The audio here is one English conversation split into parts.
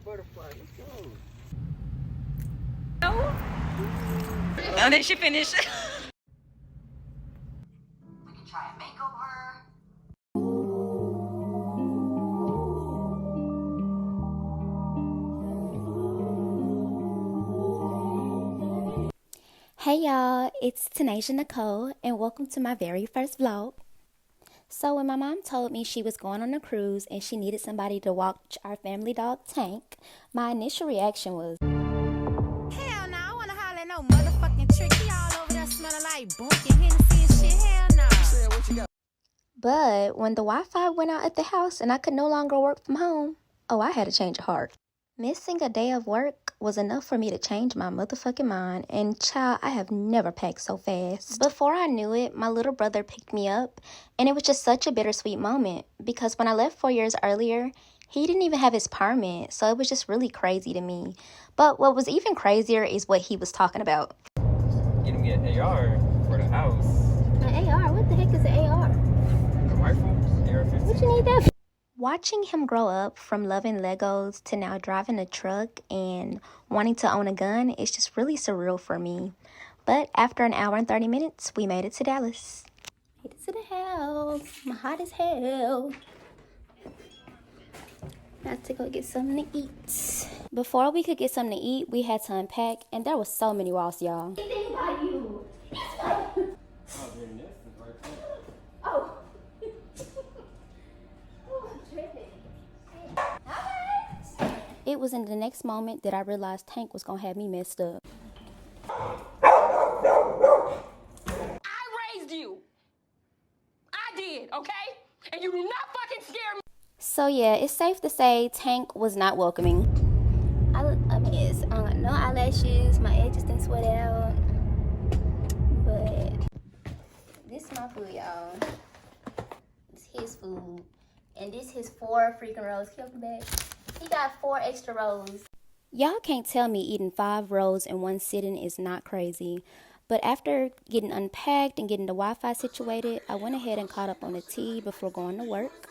butterfly. Let's go. No. And then she finished. We can try a makeover. Hey y'all, it's Tanisha Nicole and welcome to my very first vlog. So when my mom told me she was going on a cruise and she needed somebody to watch our family dog Tank, my initial reaction was, hell no, I wanna holler at no motherfucking trick. He all over there smelling like bunk and Hennessy and shit. Hell no. but when the Wi-Fi went out at the house and I could no longer work from home, oh, I had a change of heart. Missing a day of work was enough for me to change my motherfucking mind, and child, I have never packed so fast. Before I knew it, my little brother picked me up, and it was just such a bittersweet moment because when I left 4 years earlier, he didn't even have his permit, so it was just really crazy to me. But what was even crazier is what he was talking about. Getting me an AR for the house. An AR? What the heck is an AR? A rifle? AR-15. What you need that for? Watching him grow up from loving Legos to now driving a truck and wanting to own a gun is just really surreal for me. But after an hour and 30 minutes, we made it to Dallas. Made it to the house. I'm hot as hell. Had to go get something to eat. Before we could get something to eat, we had to unpack, and there was so many walls, y'all. Anything about you? Oh, their nest is right there. Oh. It was in the next moment that I realized Tank was gonna have me messed up. I raised you. I did, okay? And you do not fucking scare me. So yeah, it's safe to say Tank was not welcoming. I look a mess. I got no eyelashes, my edges didn't sweat out. But this is my food, y'all. It's his food. And this his 4 freaking rolls. Can you open the bag? He got 4 extra rolls. Y'all can't tell me eating 5 rolls in one sitting is not crazy. But after getting unpacked and getting the Wi-Fi situated, I went ahead and caught up on the tea before going to work.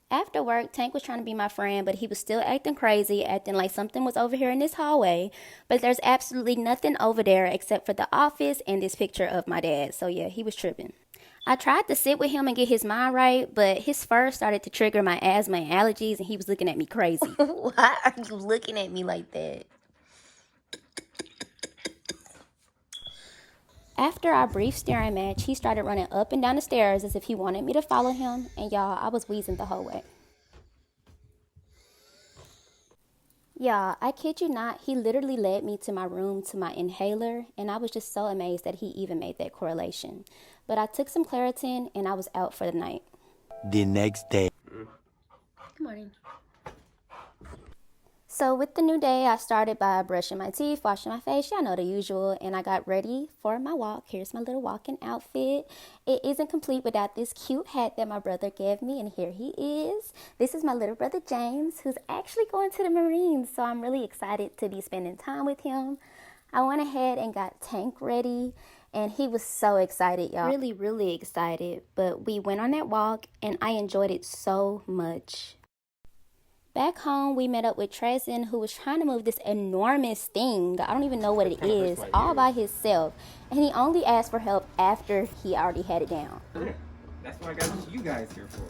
After work, Tank was trying to be my friend, but he was still acting crazy, acting like something was over here in this hallway. But there's absolutely nothing over there except for the office and this picture of my dad. So yeah, he was tripping. I tried to sit with him and get his mind right, but his fur started to trigger my asthma and allergies, and he was looking at me crazy. Why are you looking at me like that? After our brief staring match, he started running up and down the stairs as if he wanted me to follow him, and y'all, I was wheezing the whole way. Y'all, I kid you not, he literally led me to my room to my inhaler, and I was just so amazed that he even made that correlation. But I took some Claritin, and I was out for the night. The next day. Good morning. So with the new day, I started by brushing my teeth, washing my face, y'all know the usual, and I got ready for my walk. Here's my little walking outfit. It isn't complete without this cute hat that my brother gave me, and here he is. This is my little brother James, who's actually going to the Marines, so I'm really excited to be spending time with him. I went ahead and got Tank ready, and he was so excited, y'all. Really, really excited, but we went on that walk, and I enjoyed it so much. Back home, we met up with Treston, who was trying to move this enormous thing. I don't even know what it is, all by himself. And he only asked for help after he already had it down. Yeah, that's what I got you guys here for.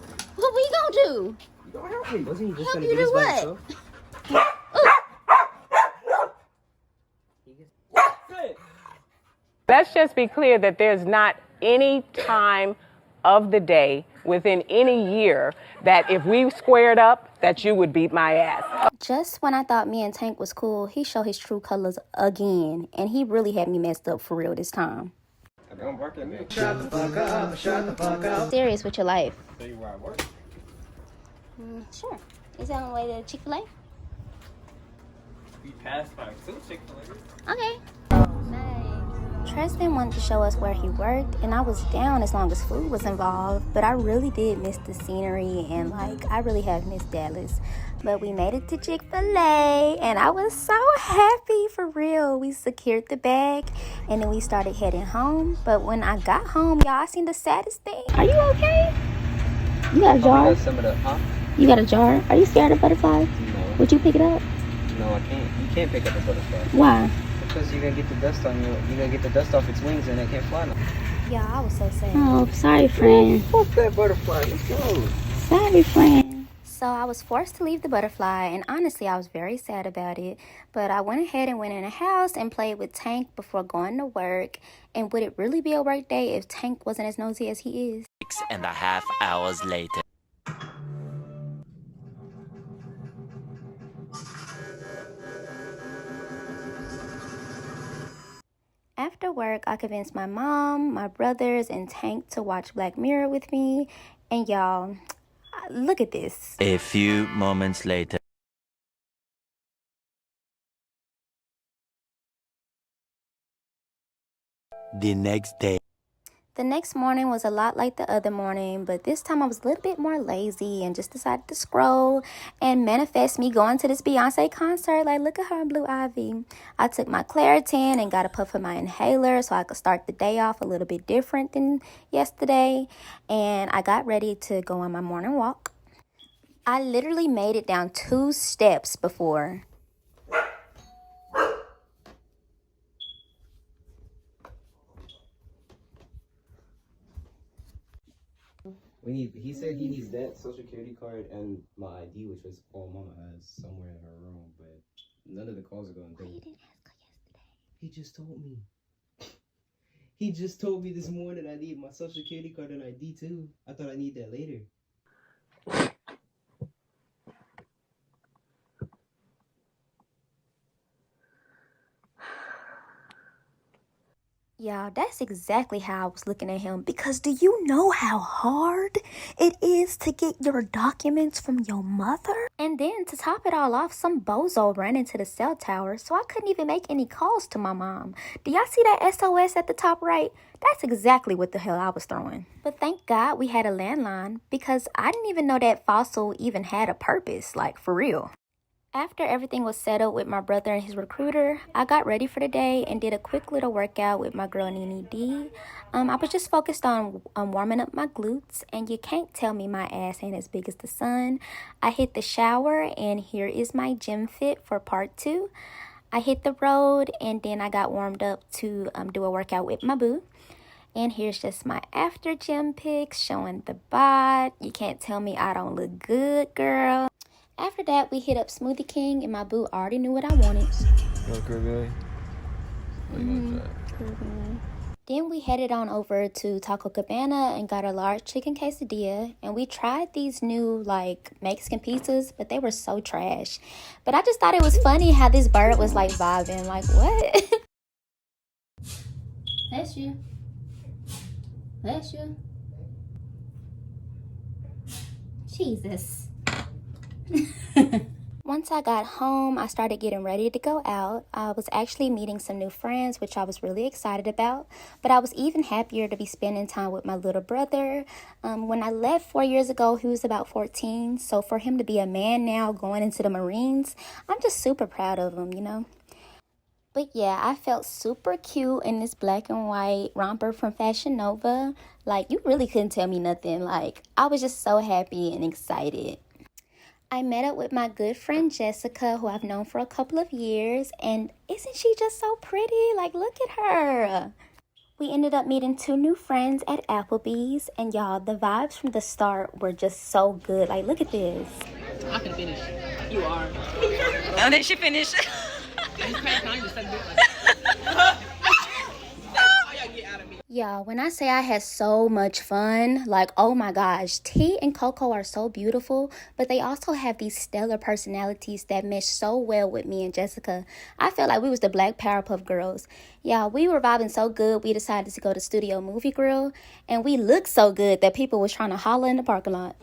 What we gonna do? You gonna help me. Wasn't he just Help gonna you get do his what? Let's just be clear that there's not any time of the day within any year that if we squared up, that you would beat my ass. Just when I thought me and Tank was cool, he showed his true colors again. And he really had me messed up for real this time. Don't bark at me. Shut the fuck up, shut the fuck up. Serious with your life. Tell you where I work. Sure. Is that on the way to Chick-fil-A? We passed by 2 Chick-fil-A. Okay. Nice. Treston wanted to show us where he worked, and I was down as long as food was involved, but I really did miss the scenery, and I really have missed Dallas. But we made it to Chick-fil-A, and I was so happy, for real. We secured the bag, and then we started heading home. But when I got home, y'all, I seen the saddest thing. Are you okay? You got a jar? Some of the, You got a jar? Are you scared of butterflies? No. Would you pick it up? No, I can't. You can't pick up a butterfly. Why? Because you're gonna get the dust on you. You're gonna get the dust off its wings and it can't fly now. Yeah, I was so sad. Oh, sorry, friend. Fuck that butterfly. Let's go. Sorry, friend. So I was forced to leave the butterfly, and honestly, I was very sad about it. But I went ahead and went in the house and played with Tank before going to work. And would it really be a work day if Tank wasn't as nosy as he is? 6.5 hours later. After work, I convinced my mom, my brothers, and Tank to watch Black Mirror with me. And y'all, look at this. A few moments later. The next day. The next morning was a lot like the other morning, but this time I was a little bit more lazy and just decided to scroll and manifest me going to this Beyonce concert. Like, look at her in Blue Ivy. I took my Claritin and got a puff of my inhaler so I could start the day off a little bit different than yesterday. And I got ready to go on my morning walk. I literally made it down 2 steps before. He said he needs that social security card and my ID, which was all Mama has somewhere in her room, but none of the calls are going through. You didn't ask her yesterday. He just told me. He just told me this morning I need my social security card and ID too. I thought I need that later. Y'all, that's exactly how I was looking at him, because do you know how hard it is to get your documents from your mother? And then to top it all off, some bozo ran into the cell tower, so I couldn't even make any calls to my mom. Do y'all see that SOS at the top right? That's exactly what the hell I was throwing. But thank God we had a landline, because I didn't even know that Fossil even had a purpose, like for real. After everything was settled with my brother and his recruiter, I got ready for the day and did a quick little workout with my girl Nene D. I was just focused on warming up my glutes, and you can't tell me my ass ain't as big as the sun. I hit the shower, and here is my gym fit for part 2. I hit the road, and then I got warmed up to do a workout with my boo. And here's just my after gym pics showing the bod. You can't tell me I don't look good, girl. After that, we hit up Smoothie King, and my boo already knew what I wanted. You want Caribbean? What you want to try? Then we headed on over to Taco Cabana and got a large chicken quesadilla. And we tried these new, Mexican pizzas, but they were so trash. But I just thought it was funny how this bird was, vibing. Like, what? Bless you. Bless you. Jesus. Once I got home, I started getting ready to go out. I was actually meeting some new friends, which I was really excited about. But I was even happier to be spending time with my little brother. When I left 4 years ago, he was about 14. So for him to be a man now going into the Marines, I'm just super proud of him, you know. But yeah, I felt super cute in this black and white romper from Fashion Nova. You really couldn't tell me nothing. I was just so happy and excited. I met up with my good friend Jessica, who I've known for a couple of years, and isn't she just so pretty? Look at her. We ended up meeting 2 new friends at Applebee's, and y'all, the vibes from the start were just so good. Look at this. I can finish. You are. And then she finished. Yeah, when I say I had so much fun, oh my gosh, T and Coco are so beautiful, but they also have these stellar personalities that mesh so well with me and Jessica. I felt like we was the Black Powerpuff Girls. Yeah, we were vibing so good, we decided to go to Studio Movie Grill, and we looked so good that people was trying to holler in the parking lot.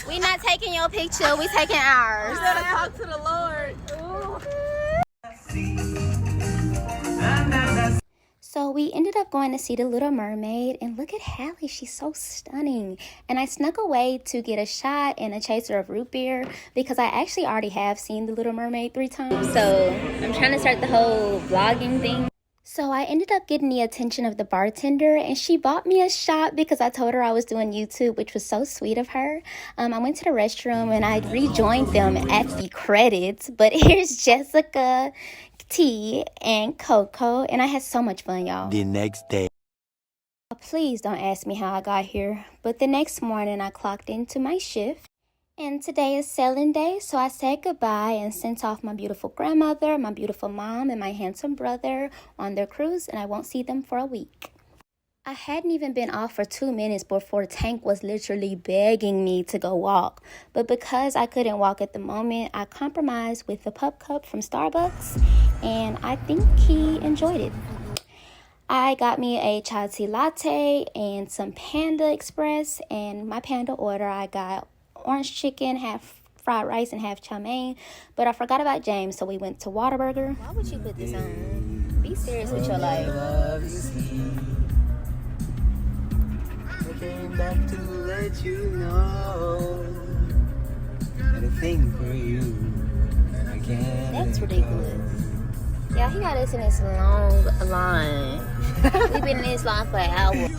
We not taking your picture, we taking ours. You gotta talk to the Lord. Ooh. So we ended up going to see The Little Mermaid, and look at Hallie, she's so stunning. And I snuck away to get a shot and a chaser of root beer because I actually already have seen The Little Mermaid 3 times. So I'm trying to start the whole vlogging thing. So I ended up getting the attention of the bartender, and she bought me a shot because I told her I was doing YouTube, which was so sweet of her. I went to the restroom and I rejoined them at the credits, but here's Jessica, T, and Coco, and I had so much fun, y'all. The next day. Please don't ask me how I got here, but the next morning I clocked into my shift. And today is selling day, so I said goodbye and sent off my beautiful grandmother, my beautiful mom, and my handsome brother on their cruise, and I won't see them for a week. I hadn't even been off for 2 minutes before Tank was literally begging me to go walk. But because I couldn't walk at the moment, I compromised with the pup cup from Starbucks, and I think he enjoyed it. I got me a chai tea latte and some Panda Express, and my Panda order I got orange chicken, half fried rice, and half chow mein. But I forgot about James, so we went to Whataburger. Why would you put this on? Be serious with your life. I came back to let you know that a thing for you again. That's ridiculous. Yeah, he got us in this long line. We've been in this line for an hour.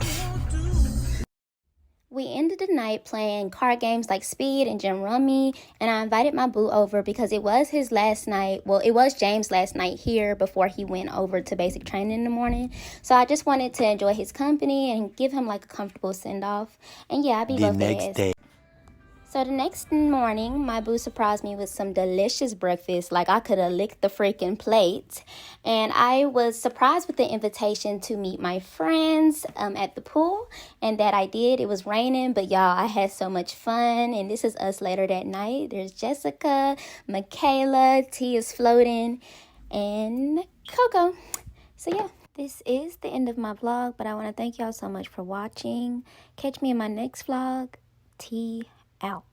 We ended the night playing card games like Speed and Gin Rummy, and I invited my boo over because it was his last night. Well, it was James' last night here before he went over to basic training in the morning. So I just wanted to enjoy his company and give him like a comfortable send-off. And yeah, I be both next day. So the next morning, my boo surprised me with some delicious breakfast. Like I could have licked the freaking plate. And I was surprised with the invitation to meet my friends at the pool. And that I did. It was raining, but y'all, I had so much fun. And this is us later that night. There's Jessica, Michaela, T is floating, and Coco. So yeah, this is the end of my vlog. But I want to thank y'all so much for watching. Catch me in my next vlog. T out.